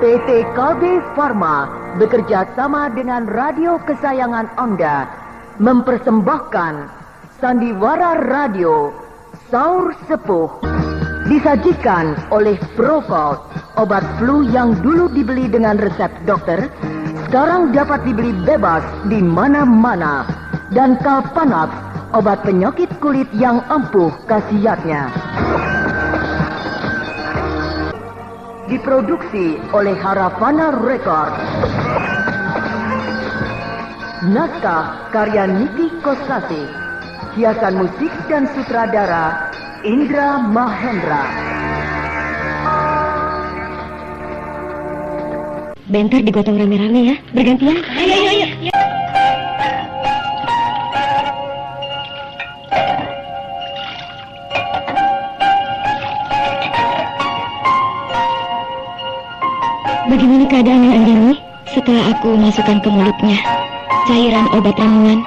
PT KB Pharma bekerja sama dengan radio kesayangan Anda mempersembahkan Sandiwara Radio Saur Sepuh. Disajikan oleh Procold, obat flu yang dulu dibeli dengan resep dokter, sekarang dapat dibeli bebas di mana-mana. Dan Kalpanax, obat penyakit kulit yang ampuh khasiatnya. Diproduksi oleh Haravana Record. Naskah karya Niki Kosasi. Hiasan musik dan sutradara Indra Mahendra. Bentar digotong rame-rame ya, bergantian. Ayo. Bagaimana keadaannya Anjani? Setelah aku masukkan ke mulutnya cairan obat ramuan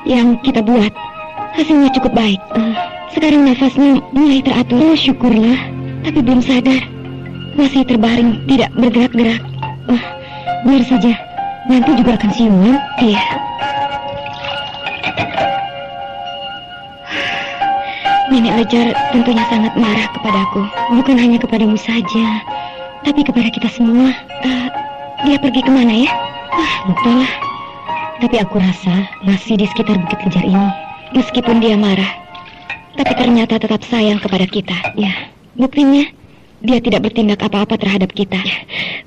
yang kita buat, hasilnya cukup baik. Sekarang nafasnya mulai teratur. Syukurlah, tapi belum sadar. Masih terbaring, tidak bergerak-gerak. Biar saja, nanti juga akan siuman. Iya. Nenek Lejar tentunya sangat marah kepadaku. Bukan hanya kepadamu saja, tapi kepada kita semua. Dia pergi kemana ya? Entahlah. Tapi aku rasa masih di sekitar Bukit Lejar ini. Meskipun dia marah, tapi ternyata tetap sayang kepada kita. Ya, buktinya dia tidak bertindak apa-apa terhadap kita.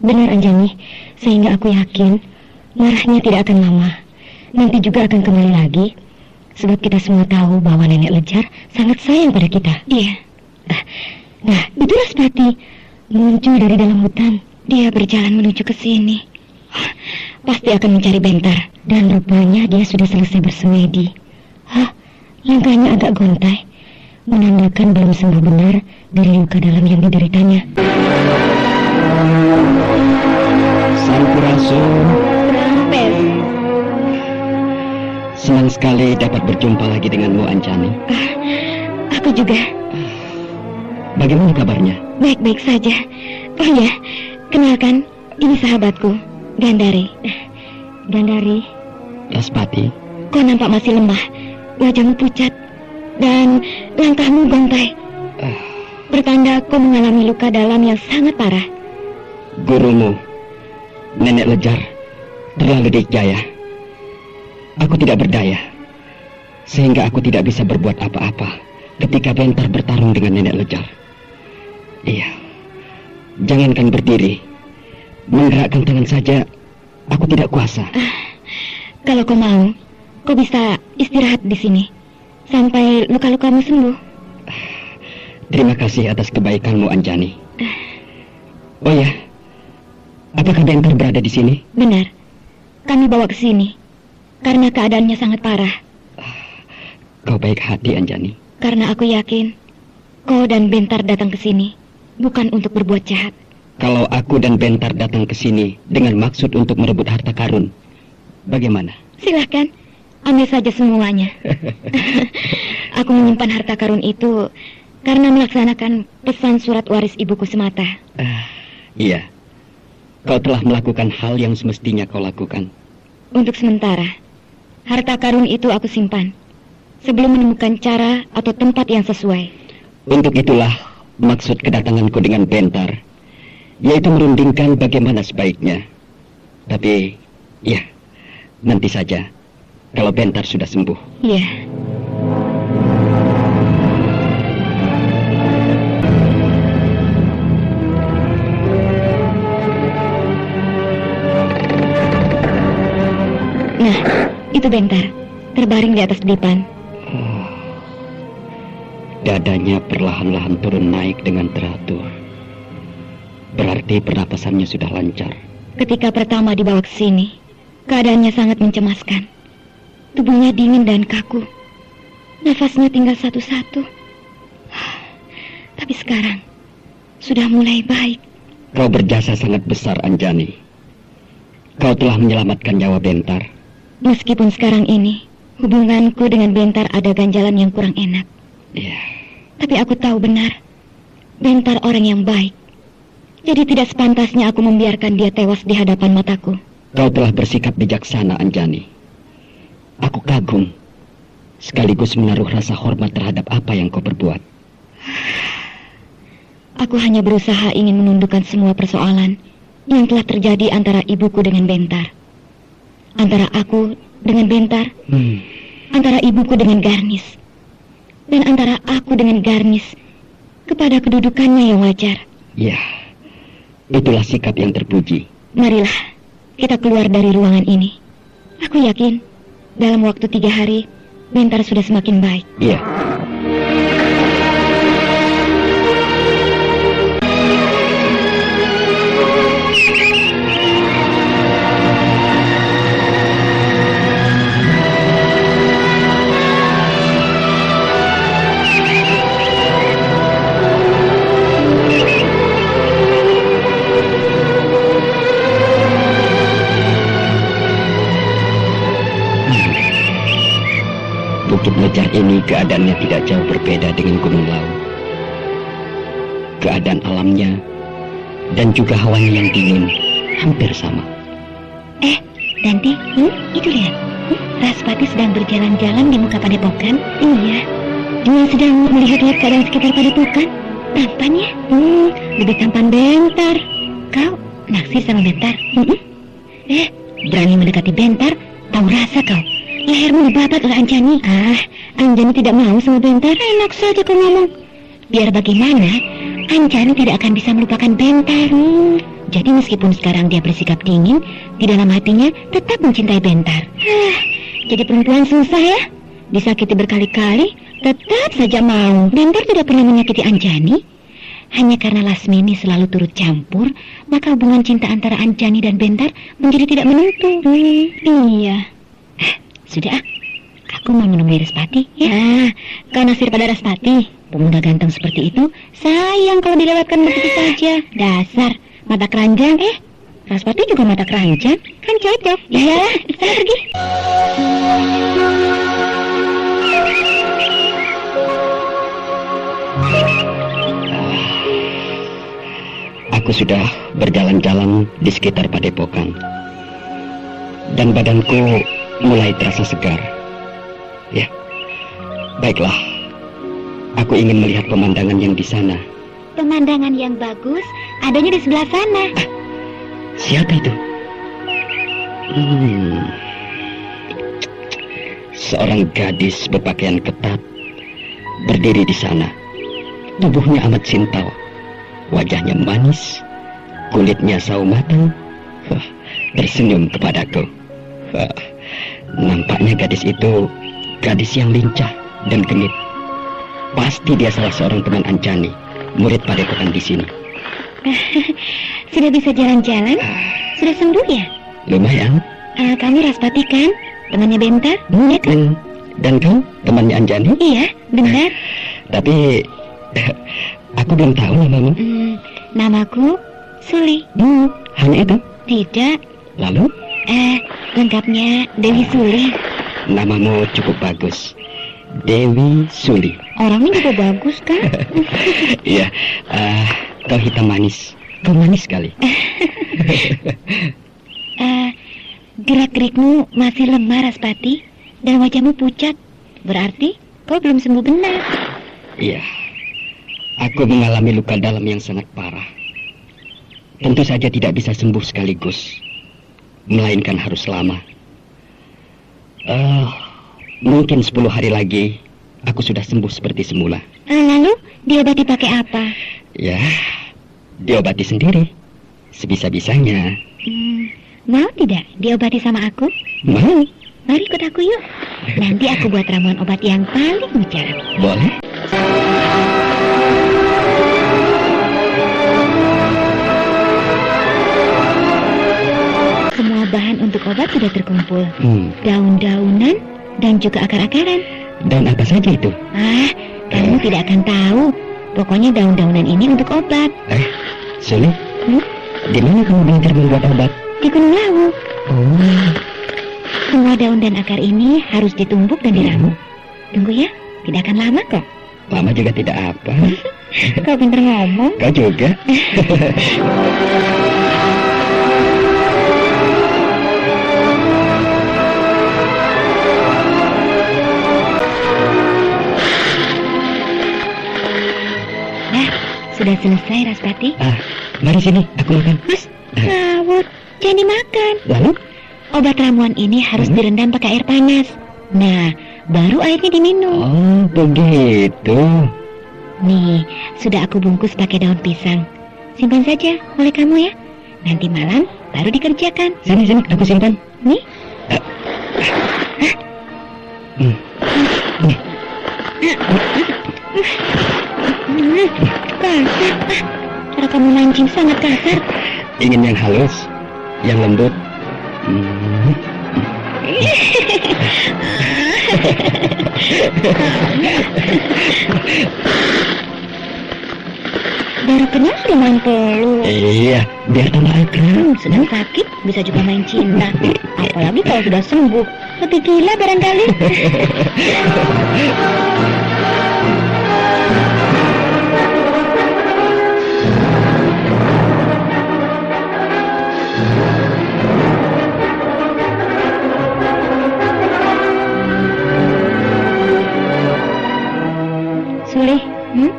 Benar Anjani, sehingga aku yakin marahnya tidak akan lama. Nanti juga akan kembali lagi. Sebab kita semua tahu bahwa Nenek Lejar sangat sayang pada kita. Iya. Nah, itu Raspati muncul dari dalam hutan. Dia berjalan menuju ke sini. Pasti akan mencari Bentar. Dan rupanya dia sudah selesai bersemedi. Langkahnya agak gontai, menandakan belum sembuh benar dari luka dalam yang dideritanya. Sampurasun. Rampes. Senang sekali dapat berjumpa lagi denganmu, Anjani. Aku juga. Bagaimana kabarnya? Baik-baik saja. Oh ya, kenalkan, ini sahabatku, Gandari. Gandari. Raspati. Kau nampak masih lemah, wajahmu pucat, dan langkahmu gontai. Bertanda kau mengalami luka dalam yang sangat parah. Gurumu, Nenek Lejar, terlalu dikjaya. Aku tidak berdaya, sehingga aku tidak bisa berbuat apa-apa ketika Bentar bertarung dengan Nenek Lejar. Iya, jangankan berdiri, menggerakkan tangan saja, aku tidak kuasa. Kalau kau mau, kau bisa istirahat di sini sampai luka-lukamu sembuh. Terima kasih atas kebaikanmu, Anjani. Oh ya, apakah Bentar berada di sini? Benar, kami bawa ke sini karena keadaannya sangat parah. Kau baik hati, Anjani. Karena aku yakin kau dan Bentar datang ke sini bukan untuk berbuat jahat. Kalau aku dan Bentar datang ke sini dengan maksud untuk merebut harta karun, bagaimana? Silahkan, ambil saja semuanya. Aku menyimpan harta karun itu karena melaksanakan pesan surat waris ibuku semata. Iya, kau telah melakukan hal yang semestinya kau lakukan. Untuk sementara, harta karun itu aku simpan sebelum menemukan cara atau tempat yang sesuai. Untuk itulah maksud kedatanganku dengan Bentar, yaitu merundingkan bagaimana sebaiknya. Tapi, ya, nanti saja kalau Bentar sudah sembuh. Iya. Nah, itu Bentar, terbaring di atas dipan. Dadanya perlahan-lahan turun naik dengan teratur. Berarti pernapasannya sudah lancar. Ketika pertama dibawa ke sini, keadaannya sangat mencemaskan. Tubuhnya dingin dan kaku. Nafasnya tinggal satu-satu. Tapi sekarang sudah mulai baik. Kau berjasa sangat besar, Anjani. Kau telah menyelamatkan nyawa Bentar. Meskipun sekarang ini hubunganku dengan Bentar ada ganjalan yang kurang enak. Iya. Tapi aku tahu benar Bentar orang yang baik. Jadi tidak sepantasnya aku membiarkan dia tewas di hadapan mataku. Kau telah bersikap bijaksana, Anjani. Aku kagum, sekaligus menaruh rasa hormat terhadap apa yang kau perbuat. Aku hanya berusaha ingin menundukkan semua persoalan yang telah terjadi antara ibuku dengan Bentar. Antara aku dengan Bentar, antara ibuku dengan Garnis, dan antara aku dengan Garnis kepada kedudukannya yang wajar. Ya, itulah sikap yang terpuji. Marilah kita keluar dari ruangan ini. Aku yakin dalam waktu 3 hari Bentar sudah semakin baik. Iya. Bukit Lejar ini keadaannya tidak jauh berbeda dengan Gunung Lawu. Keadaan alamnya dan juga hawanya yang dingin hampir sama. Danti, itu lihat. Raspati sedang berjalan-jalan di muka padepokan. Iya, dia sedang melihat-lihat keadaan sekitar padepokan. Tampannya, lebih tampan Bentar. Kau naksir sama Bentar? Berani mendekati Bentar, tahu rasa kau. Lehermu dibabat oleh Anjani. Anjani tidak mau sama Bentar. Enak saja kau ngomong. Biar bagaimana, Anjani tidak akan bisa melupakan Bentar. Jadi meskipun sekarang dia bersikap dingin, di dalam hatinya tetap mencintai Bentar. Jadi perempuan susah ya. Disakiti berkali-kali, tetap saja mau. Bentar tidak pernah menyakiti Anjani. Hanya karena Lasmini selalu turut campur, maka hubungan cinta antara Anjani dan Bentar menjadi tidak menentu. Iya. Sudah, aku mau menemui Raspati, ya. Kau naksir pada Raspati. Pemuda ganteng seperti itu, sayang kalau dilewatkan begitu saja. Dasar, mata keranjang. Raspati juga mata keranjang, kan cocok. Ya, sana pergi. Aku sudah berjalan-jalan di sekitar padepokan, dan badanku mulai terasa segar. Ya, baiklah. Aku ingin melihat pemandangan yang di sana. Pemandangan yang bagus adanya di sebelah sana. Siapa itu? Seorang gadis berpakaian ketat berdiri di sana. Tubuhnya amat simpel, wajahnya manis, kulitnya sawo matang, tersenyum kepadaku. Nampaknya gadis itu gadis yang lincah dan genit. Pasti dia salah seorang teman Anjani, murid padepokan di sini. Sudah bisa jalan-jalan? Sudah sembuh ya? Lumayan. Kamu Raspati kan? Temannya Bentar? Ya kan? Dan kau temannya Anjani? Iya, benar. Tapi aku belum tahu namamu. Namaku Suli. Hanya itu? Tidak. Lalu? Lengkapnya Dewi Suli. Namamu cukup bagus, Dewi Suli. Orangnya juga bagus kan? Iya, kau hitam manis. Kau manis sekali. Gerak-gerikmu masih lemah Raspati, dan wajahmu pucat. Berarti kau belum sembuh benar. Iya, aku mengalami luka dalam yang sangat parah. Tentu saja tidak bisa sembuh sekaligus, melainkan harus lama. Mungkin 10 hari lagi aku sudah sembuh seperti semula. Lalu diobati pakai apa? Ya, diobati sendiri, sebisa-bisanya. Mau tidak diobati sama aku? Mau. Mari ikut aku yuk. Nanti aku buat ramuan obat yang paling mujarab. Boleh. Semua bahan untuk obat sudah terkumpul. Daun-daunan dan juga akar-akaran. Daun apa saja itu? Kamu tidak akan tahu. Pokoknya daun-daunan ini untuk obat. Suli, di mana kamu belajar membuat obat? Di Gunung Lawu. Oh. Semua daun dan akar ini harus ditumbuk dan diramu. Tunggu ya, tidak akan lama kok. Lama juga tidak apa. Kau pintar ngomong. Kau juga. Nah, sudah selesai Raspati. Mari sini, aku makan. Mas, ngawur. Jangan dimakan. Lalu? Obat ramuan ini harus direndam pakai air panas. Nah, baru airnya diminum. Oh, begitu. Nih, sudah aku bungkus pakai daun pisang. Simpan saja oleh kamu ya. Nanti malam baru dikerjakan. Sini, aku simpan. Nih. Kasar. Cara kamu mancing sangat kasar. Ingin yang halus, yang lembut. Baru kenal sudah main peluk. Iya, biar tambah akrab. Sedang sakit bisa juga main cinta. Apalagi kalau sudah sembuh. Lebih gila barangkali. Suli,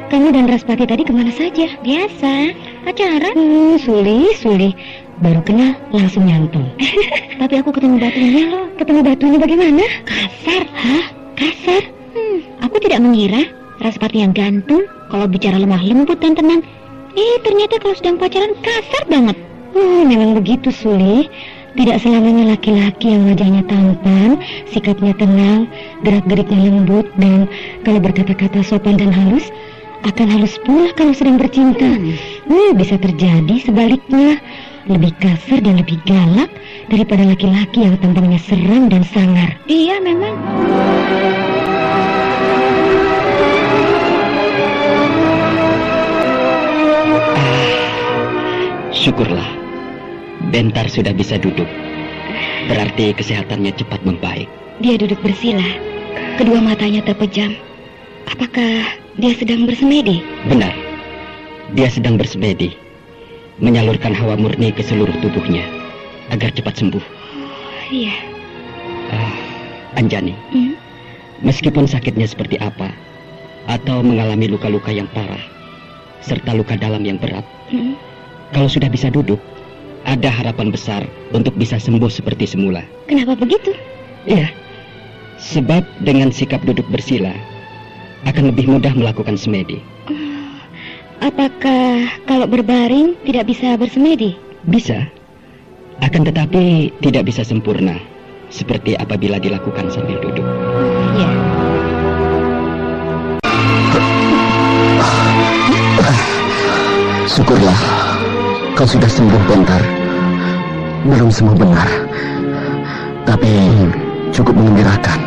kamu dan Raspati tadi kemana saja? Biasa, acara. Suli, baru kenal langsung nyantol. Tapi aku ketemu batunya loh. Ketemu batunya bagaimana? Kasar. Hah? Kasar? Aku tidak mengira Raspati yang ganteng kalau bicara lemah lembut dan tenang. Ternyata kalau sedang pacaran kasar banget. Memang begitu Suli. Tidak selamanya laki-laki yang wajahnya tampan, sikapnya tenang, gerak-geriknya lembut, dan kalau berkata-kata sopan dan halus, akan halus pula kalau sedang bercinta. Bisa terjadi sebaliknya, lebih kasar dan lebih galak daripada laki-laki yang tampangnya seram dan sangar. Iya, memang. Syukurlah. Bentar sudah bisa duduk. Berarti kesehatannya cepat membaik. Dia duduk bersila. Kedua matanya terpejam. Apakah dia sedang bersemedi? Benar. Dia sedang bersemedi. Menyalurkan hawa murni ke seluruh tubuhnya agar cepat sembuh. Iya. Anjani, meskipun sakitnya seperti apa, atau mengalami luka-luka yang parah, serta luka dalam yang berat, kalau sudah bisa duduk, ada harapan besar untuk bisa sembuh seperti semula. Kenapa begitu? Iya, sebab dengan sikap duduk bersila akan lebih mudah melakukan semedi. Apakah kalau berbaring tidak bisa bersemedi? Bisa, akan tetapi tidak bisa sempurna seperti apabila dilakukan sambil duduk. Iya. Syukurlah, kau sudah sembuh bentar. Belum sembuh benar, tapi cukup mengembirakan.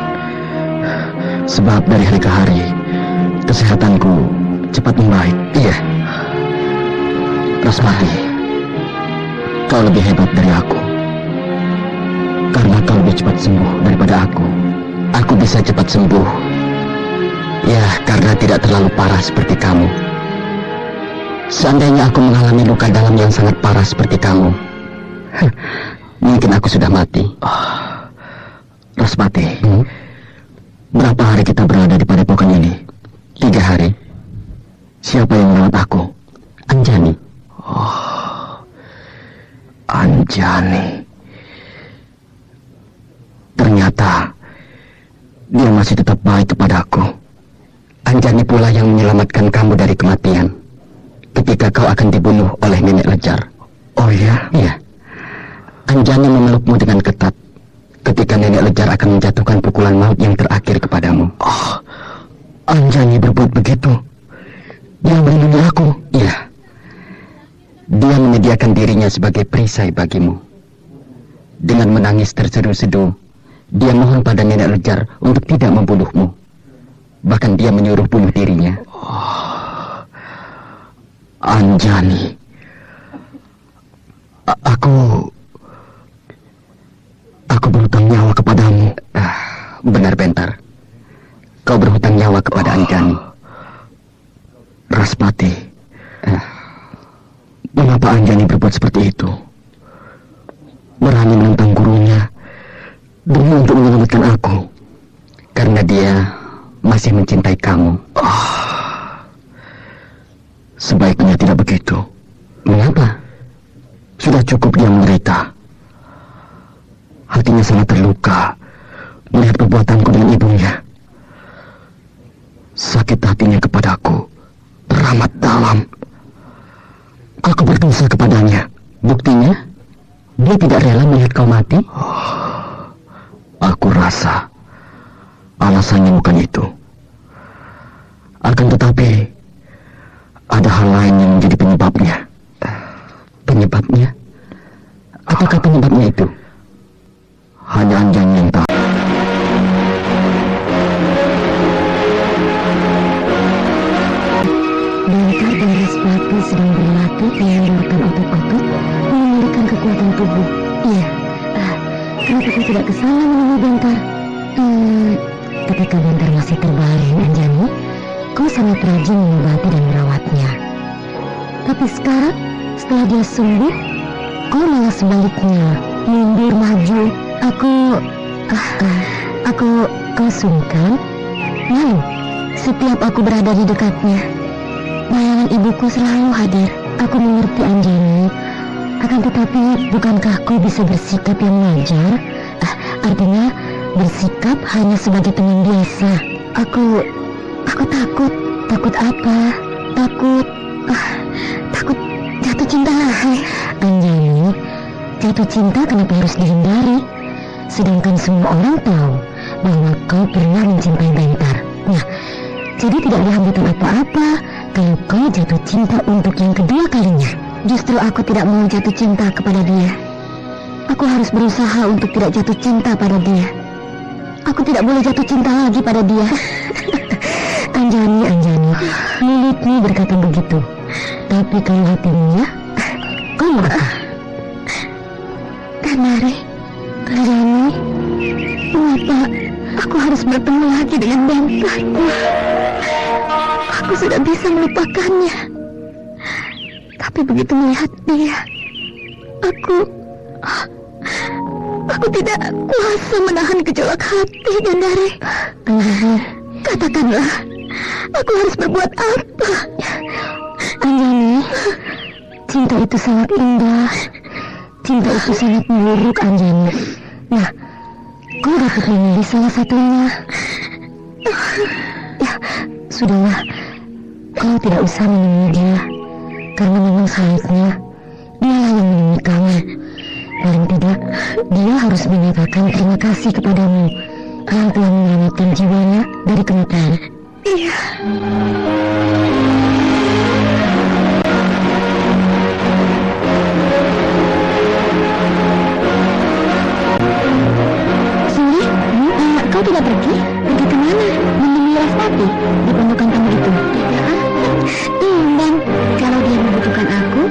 Sebab dari hari ke hari, kesehatanku cepat membaik. Iya. Raspati, kau lebih hebat dari aku. Karena kau lebih cepat sembuh daripada aku. Aku bisa cepat sembuh. Ya, karena tidak terlalu parah seperti kamu. Seandainya aku mengalami luka dalam yang sangat parah seperti kamu, mungkin aku sudah mati. Raspati, berapa hari kita berada di padepokan ini? 3 hari. Siapa yang merawat aku? Anjani. Anjani. Ternyata dia masih tetap baik kepadaku. Anjani pula yang menyelamatkan kamu dari kematian ketika kau akan dibunuh oleh nenek Lejar. Oh iya? Iya. Anjani memelukmu dengan ketat ketika nenek Lejar akan menjatuhkan pukulan maut yang terakhir kepadamu. Anjani berbuat begitu? Dia melindungi aku? Iya. Dia menyediakan dirinya sebagai perisai bagimu. Dengan menangis terseduh-seduh, dia mohon pada nenek Lejar untuk tidak membunuhmu. Bahkan dia menyuruh bunuh dirinya. Anjani, aku berhutang nyawa kepadamu. Benar, Bentar. Kau berhutang nyawa kepada Anjani. Raspati, mengapa Anjani berbuat seperti itu? Berani menentang gurunya demi untuk menyelamatkan aku. Karena dia masih mencintai kamu. Sebaiknya tidak begitu. Mengapa? Sudah cukup dia menderita. Hatinya sangat terluka melihat perbuatanku dengan ibunya. Sakit hatinya kepadaku teramat dalam. Aku berdosa kepadanya. Buktinya, dia tidak rela melihat kau mati. Aku rasa alasannya bukan itu. Akan tetapi, ada hal lain yang menjadi penyebabnya. Penyebabnya? Apakah penyebabnya itu? Hanya Anjani yang tahu. Bentar dan Raspati sedang berlatih mengeluarkan otot-otot, memulihkan kekuatan tubuh. Iya. Kenapa kau tidak kesana menemui Bentar? Ketika Bentar masih terbaring, Anjani, kau sangat rajin mengobati dan merawatnya. Tapi sekarang, setelah dia sembuh, kau malah sebaliknya, mundur maju. Kau sungkan? Lalu, setiap aku berada di dekatnya, bayangan ibuku selalu hadir. Aku mengerti Anjani, akan tetapi bukankah kau bisa bersikap yang wajar? Artinya bersikap hanya sebagai teman biasa. Aku takut. Takut apa? Takut jatuh cinta lagi. Anjani, jatuh cinta kenapa harus dihindari? Sedangkan semua orang tahu bahwa kau pernah mencintai Bentar. Nah, jadi tidak ada hambatan apa-apa kalau kau jatuh cinta untuk yang kedua kalinya. Justru aku tidak mau jatuh cinta kepada dia. Aku harus berusaha untuk tidak jatuh cinta pada dia. Aku tidak boleh jatuh cinta lagi pada dia. Anjani, mulutmu berkata begitu. Tapi kalau hatimu, kau mau apa? Kanari, Anjani, mengapa aku harus bertemu lagi dengan Bentar? Aku sudah bisa melupakannya. Tapi begitu melihat dia, aku tidak kuasa menahan gejolak hati, Gandari. Anjani, katakanlah, aku harus berbuat apa? Anjani, cinta itu sangat indah. Cinta itu sangat buruk, Anjani. Nah, kau dapat memilih salah satunya. Ya, sudahlah. Kau tidak usah menemui dia. Karena memang seharusnya dialah yang menemui kamu. Paling tidak, dia harus menyatakan terima kasih kepadamu yang telah menyelamatkan jiwanya dari kematian. Iya. Kau tidak pergi? Pergi kemana? Menemui Raspati di pondokan tamu itu? Tidak. Tumben, kalau dia membutuhkan aku,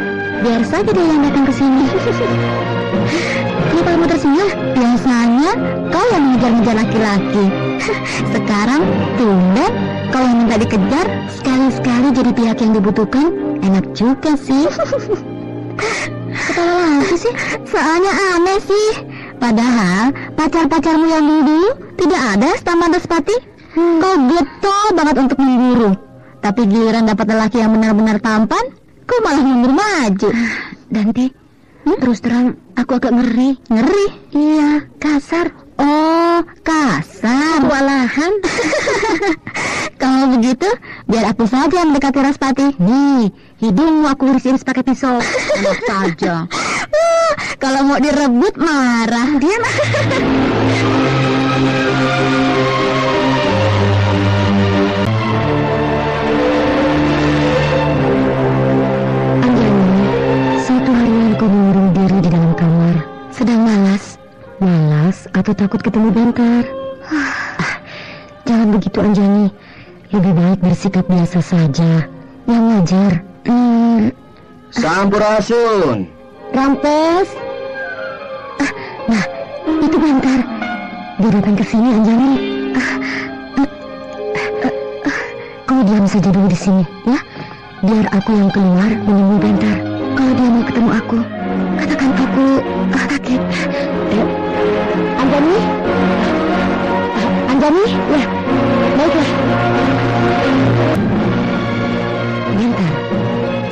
biar saja dia yang datang ke sini. Kenapa kamu tersenyum? Biasanya kau yang mengejar-ngejar laki-laki. Sekarang tumben kau yang minta dikejar. Sekali-sekali jadi pihak yang dibutuhkan. Enak juga sih. Ketawa lagi sih? Soalnya aneh sih. Padahal pacar-pacarmu yang dulu tidak ada tambahan Raspati. Kau getol banget untuk memburu. Tapi giliran dapat lelaki yang benar-benar tampan, kau malah mundur maju. Dante, terus terang aku agak ngeri. Ngeri? Iya, kasar. Oh, kasar. Walahan. Kalau begitu, biar aku saja yang mendekati Raspati. Nih, hidungmu aku iris-iris pakai pisau. Enak saja. Kalau mau direbut marah dia. Anjani, suatu harian kau mengurung diri di dalam kamar, sedang malas. Malas atau takut ketemu Bentar? Jangan begitu, Anjani. Lebih baik bersikap biasa saja, yang wajar. Sampurasun. Rampes. Nah, itu Bentar. Dia datang ke sini, Anjani. Kau diam saja dulu di sini, ya. biar aku yang keluar menemui Bentar. Kalau dia mau ketemu aku, katakan aku kaget. Anjani? Anjani? Ya, baiklah. Bentar.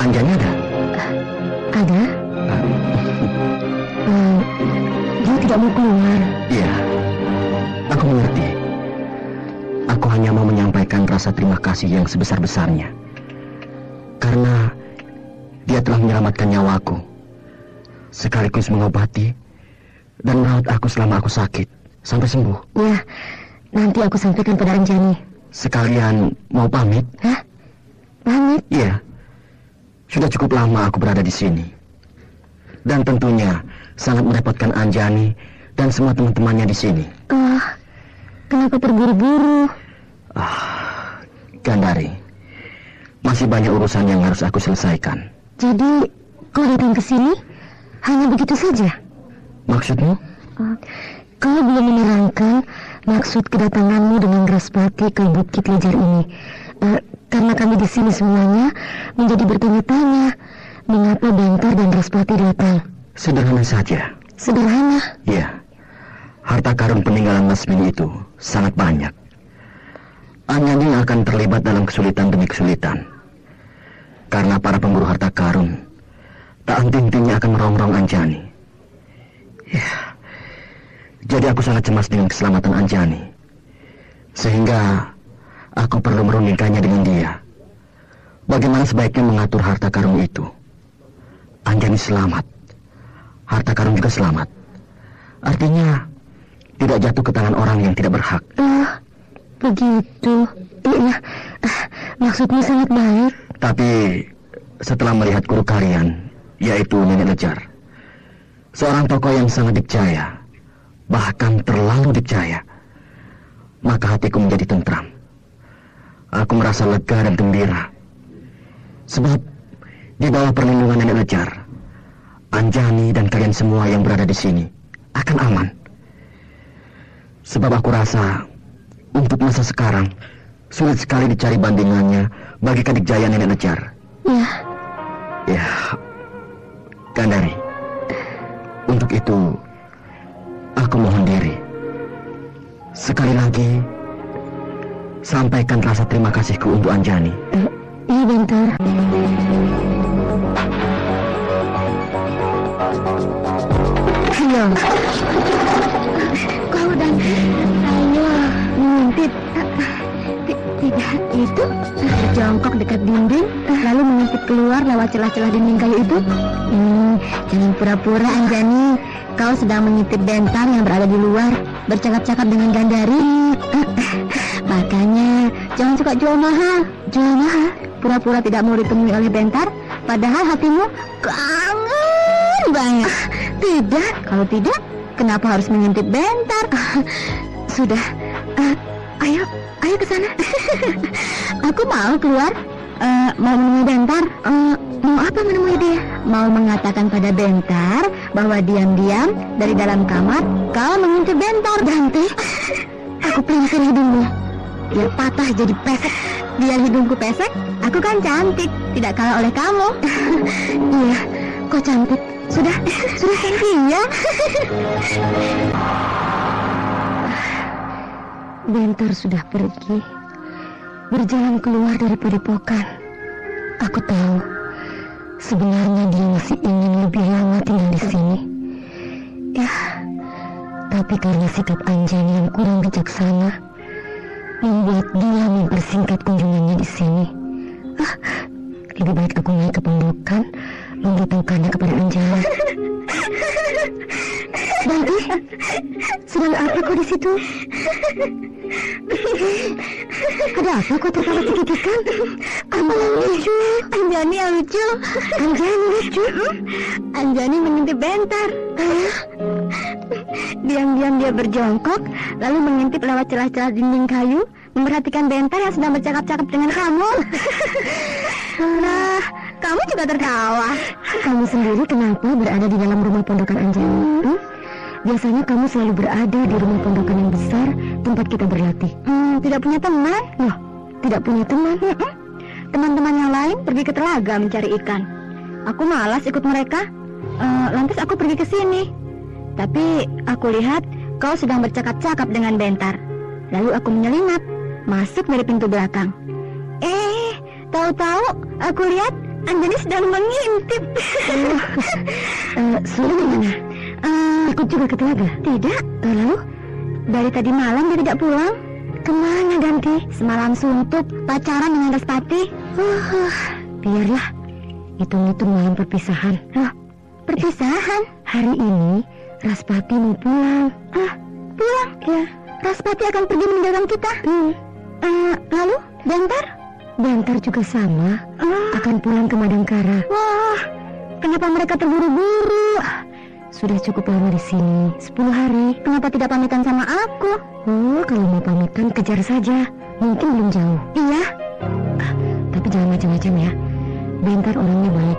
Anjani ada? Ada? Dia tidak mau keluar. Iya, aku mengerti. Aku hanya mau menyampaikan rasa terima kasih yang sebesar-besarnya. Karena dia telah menyelamatkan nyawaku, sekaligus mengobati dan merawat aku selama aku sakit, sampai sembuh. Ya, nanti aku sampaikan pada Anjani. Sekalian mau pamit? Hah? Pamit? Iya, sudah cukup lama aku berada di sini. Dan tentunya sangat merepotkan Anjani dan semua teman-temannya di sini. Oh, kenapa terburu-buru? Gandari, masih banyak urusan yang harus aku selesaikan. Jadi, kau datang ke sini hanya begitu saja? Maksudmu? Kau belum menerangkan maksud kedatanganmu dengan Graspati ke Bukit Lejar ini. Karena kami di sini semuanya menjadi bertanya-tanya mengapa Bentar dan Graspati datang. Sederhana saja. Sederhana? Iya, harta karun peninggalan Lasmini itu sangat banyak. Anjani akan terlibat dalam kesulitan demi kesulitan. Karena para pemburu harta karun tak henti-hentinya akan merongrong Anjani. Ya, jadi aku sangat cemas dengan keselamatan Anjani. Sehingga aku perlu merundingkannya dengan dia. Bagaimana sebaiknya mengatur harta karun itu? Anjani selamat, harta karun juga selamat. Artinya tidak jatuh ke tangan orang yang tidak berhak. Begitu. Iya, maksudmu sangat baik. Tapi setelah melihat guru kalian, yaitu Nenek Lejar, seorang tokoh yang sangat dikjaya, bahkan terlalu dikjaya, maka hatiku menjadi tentram. Aku merasa lega dan gembira. Sebab di bawah perlindungan Nenek Lejar, Anjani dan kalian semua yang berada di sini akan aman. Sebab aku rasa untuk masa sekarang sulit sekali dicari bandingannya bagi kedikjayaan Nenek Lejar. Ya. Ya, Gandari, untuk itu aku mohon diri. Sekali lagi, sampaikan rasa terima kasihku untuk Anjani. Iya, Bentar. Ayo. Kau dan saya mengintip. Tidak, itu jongkok dekat dinding, lalu mengintip keluar lewat celah-celah dinding kayu itu. Jangan pura-pura, Anjani. Kau sedang mengintip Bentar yang berada di luar, bercakap-cakap dengan Gandari. Makanya jangan suka jual mahal. Jual mahal, pura-pura tidak mau ditemui oleh Bentar, padahal hatimu kangen banget. Tidak, kalau tidak, kenapa harus mengintip Bentar? Sudah, ayo ke sana. Aku mau keluar, mau menemui Bentar. Mau apa menemui dia? Mau mengatakan pada Bentar bahwa diam-diam dari dalam kamar kau mengintip Bentar. Ganti, aku pelintir hidungmu, biar patah jadi pesek. Biar hidungku pesek, aku kan cantik, tidak kalah oleh kamu. Iya, kau cantik. Sudah kan? Iya. Bentar sudah pergi, berjalan keluar dari padepokan. Aku tahu, sebenarnya dia masih ingin lebih lama tinggal di sini. Ya, tapi karena sikap Anjani yang kurang bijaksana, membuat dia mempersingkat kunjungannya di sini. Lebih baik aku naik ke pondokan, memberitahukannya kepada Anjani. Banti, sedang apa kau di situ? Ada apa kau tertawa cekikikan? Apa yang lucu? Anjani yang lucu. Anjani lucu? Anjani mengintip Bentar. Diam-diam dia berjongkok, lalu mengintip lewat celah-celah dinding kayu, memperhatikan Bentar yang sedang bercakap-cakap dengan kamu. Nah, kamu juga tertawa. Kamu sendiri kenapa berada di dalam rumah pondokan Anjani? Biasanya kamu selalu berada di rumah pondokan yang besar, tempat kita berlatih. Tidak punya teman? Loh, tidak punya teman? teman-teman yang lain pergi ke telaga mencari ikan. Aku malas ikut mereka. Lantas aku pergi ke sini. Tapi aku lihat kau sedang bercakap-cakap dengan Bentar. Lalu aku menyelinap, masuk dari pintu belakang. Tahu-tahu aku lihat Anjani sedang mengintip. Suli mana? Ikut juga ke telaga? Tidak. Lalu? Dari tadi malam dia tidak pulang. Kemana Danti? Semalam suntuk pacaran dengan Respati. Biarlah. Hitung-hitung malam perpisahan. Loh, perpisahan? Hari ini Respati mau pulang. Pulang? Ya. Respati akan pergi meninggalkan kita. Lalu Bentar? Bentar juga sama. Akan pulang ke Madangkara. Wah, kenapa mereka terburu-buru? Sudah cukup lama di sini, 10 hari. Kenapa tidak pamitan sama aku? Kalau mau pamitan kejar saja. Mungkin belum jauh. Iya. Tapi jangan macam-macam ya. Bentar orangnya baik.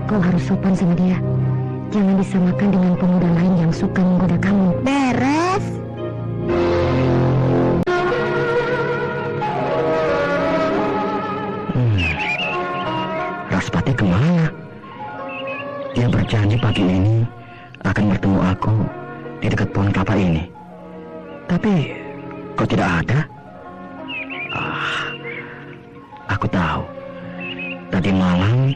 Kau harus sopan sama dia. Jangan disamakan dengan pemuda lain yang suka menggoda kamu. Beres. Respati kemana? Dia berjanji pagi ini akan bertemu aku di dekat pohon kelapa ini. Tapi kok tidak ada? Aku tahu. Tadi malam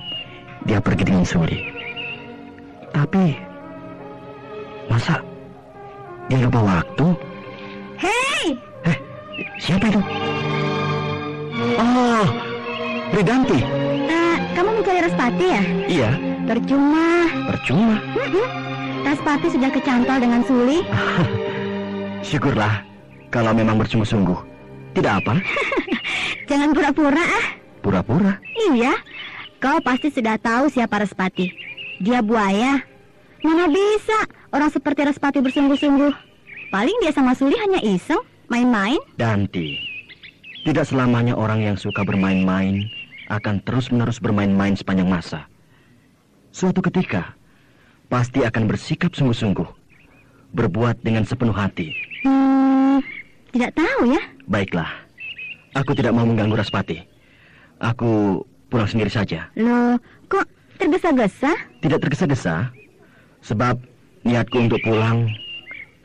dia pergi dengan Suli. Tapi masa dia lupa waktu? Hei! Siapa itu? Oh, Ridanti. Kamu mencari Respati ya? Iya. Percuma. Percuma? Respati sudah kecantol dengan Suli. Syukurlah kalau memang bersungguh-sungguh. Tidak apa? Jangan pura-pura Pura-pura? Iya. Kau pasti sudah tahu siapa Respati. Dia buaya. Mana bisa orang seperti Respati bersungguh-sungguh. Paling dia sama Suli hanya iseng, main-main. Danti, tidak selamanya orang yang suka bermain-main akan terus-menerus bermain-main sepanjang masa. Suatu ketika pasti akan bersikap sungguh-sungguh, berbuat dengan sepenuh hati. Tidak tahu ya. Baiklah, aku tidak mau mengganggu Respati. Aku pulang sendiri saja. Loh, kok tergesa-gesa? Tidak tergesa-gesa, sebab niatku untuk pulang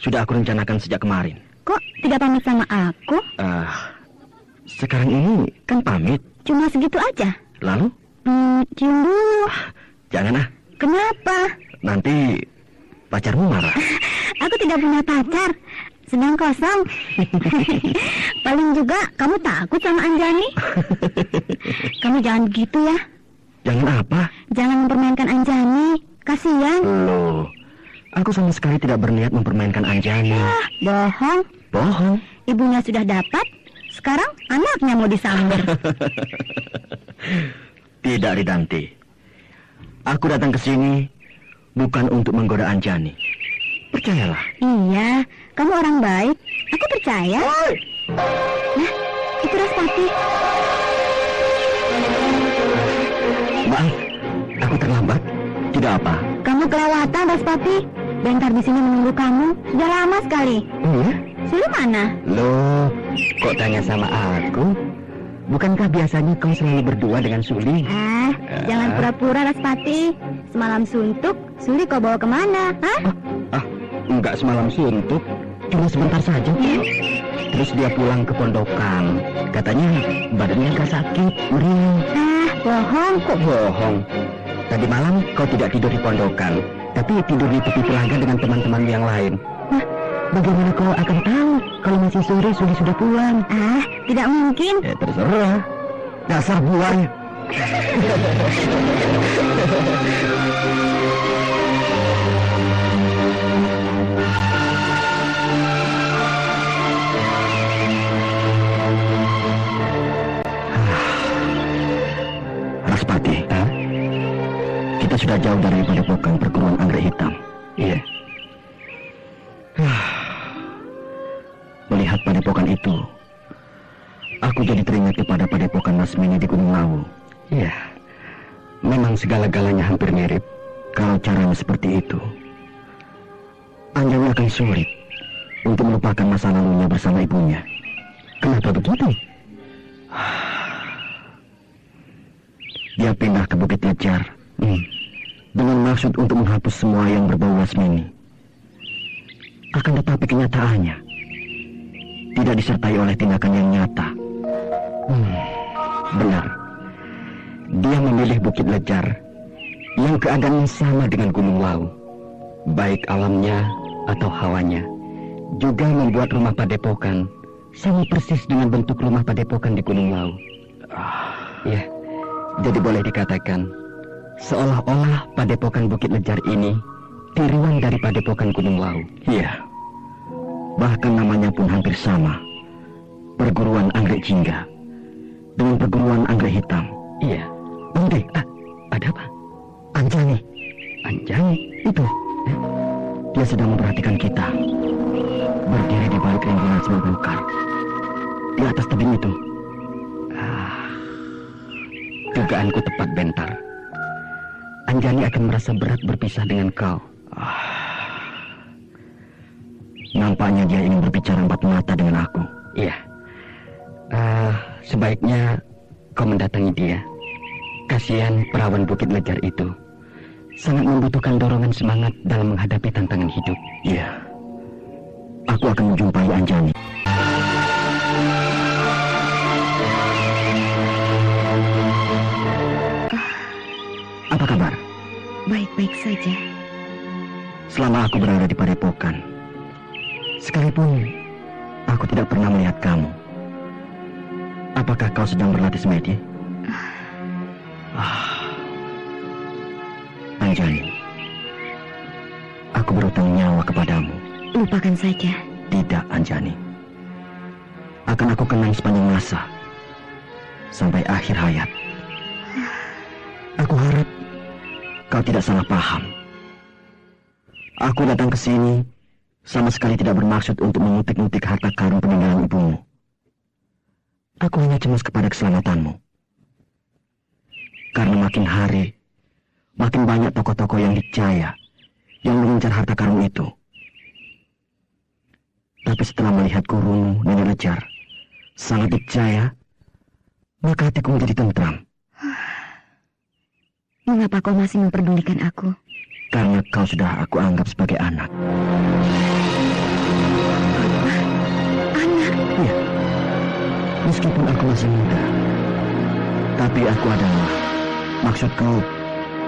sudah aku rencanakan sejak kemarin. Kok tidak pamit sama aku? Sekarang ini kan pamit. Cuma segitu aja. Lalu? Cium dulu. Jangan Kenapa? Nanti pacarmu marah. Aku tidak punya pacar. Sedang kosong. Paling juga kamu takut sama Anjani. Kamu jangan begitu ya. Jangan apa? Jangan mempermainkan Anjani. Kasihan. Loh, aku sama sekali tidak berniat mempermainkan Anjani. Bohong. Bohong. Ibunya sudah dapat. Sekarang anaknya mau disamber. Tidak, Ridanti. Aku datang ke sini bukan untuk menggoda Anjani. Percayalah. Iya, kamu orang baik. Aku percaya. Nah, itu Respati. Maaf, aku terlambat. Tidak apa. Kamu kelewatan, Respati. Bentar di sini menunggu kamu. Sudah lama sekali. Suli mana? Loh, kok tanya sama aku? Bukankah biasanya kau selalu berdua dengan Suli? Jangan pura-pura, Respati. Semalam suntuk, Suli kau bawa kemana? Enggak semalam suntuk, cuma sebentar saja. Terus dia pulang ke pondokan. Katanya badannya agak sakit, meriang. Bohong. Kok bohong? Tadi malam kau tidak tidur di pondokan, tapi tidur di tepi telaga dengan teman-teman yang lain. Bagaimana kau akan tahu kalau masih sore Suli sudah pulang? Tidak mungkin. Terserah. Dasar buaya. Respati, kita sudah jauh dari padepokan perguruan anggrek hitam. Iya. Melihat padepokan itu, aku jadi teringat kepada padepokan Lasmini di Gunung Lawu. Iya, memang segala-galanya hampir mirip. Kalau caranya seperti itu, Anjani akan sulit untuk melupakan masa lalunya bersama ibunya. Kenapa begitu? Dia pindah ke Bukit Lejar dengan maksud untuk menghapus semua yang berbau Lasmini. Akan tetapi kenyataannya tidak disertai oleh tindakan yang nyata. Benar, dia memilih Bukit Lejar yang keadaannya sama dengan Gunung Wau, baik alamnya atau hawanya. Juga membuat rumah padepokan sama persis dengan bentuk rumah padepokan di Gunung Wau. Ya, jadi boleh dikatakan seolah-olah padepokan Bukit Lejar ini tiruan dari padepokan Gunung Wau. Iya, bahkan namanya pun hampir sama, Perguruan Anggrek Jingga dengan Perguruan Anggrek Hitam. Iya. Bangde, ada apa? Anjani. Anjani? Itu. Dia sedang memperhatikan kita, berdiri di balik rimbunan semak belukar di atas tebing itu. Dugaanku tepat, Bentar. Anjani akan merasa berat berpisah dengan kau. Nampaknya dia ingin berbicara empat mata dengan aku. Iya. Sebaiknya kau mendatangi dia. Kasihan perawan Bukit Lejar itu sangat membutuhkan dorongan semangat dalam menghadapi tantangan hidup. Iya. Aku akan menjumpai Anjani. Apa kabar? Baik-baik saja. Selama aku berada di padepokan, sekalipun aku tidak pernah melihat kamu. Apakah kau sedang berlatih semedi? Anjani, aku berutang nyawa kepadamu. Lupakan saja. Tidak, Anjani. Akan aku kenang sepanjang masa, sampai akhir hayat. Aku harap kau tidak salah paham. Aku datang ke sini sama sekali tidak bermaksud untuk mengutik-ngutik harta karun peninggalan ibumu. Aku hanya cemas kepada keselamatanmu. Karena makin hari, makin banyak tokoh-tokoh yang dicaya yang mengincar harta karun itu. Tapi setelah melihat gurumu, Nenek Lejar, sangat dicaya, maka hatiku menjadi tentram. Mengapa kau masih memperdulikan aku? Karena kau sudah aku anggap sebagai anak. Anak? Iya. Meskipun aku masih muda, tapi aku adalah, maksudku,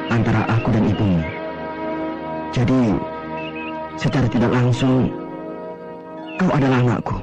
antara aku dan ibumu. Jadi, secara tidak langsung, kau adalah anakku.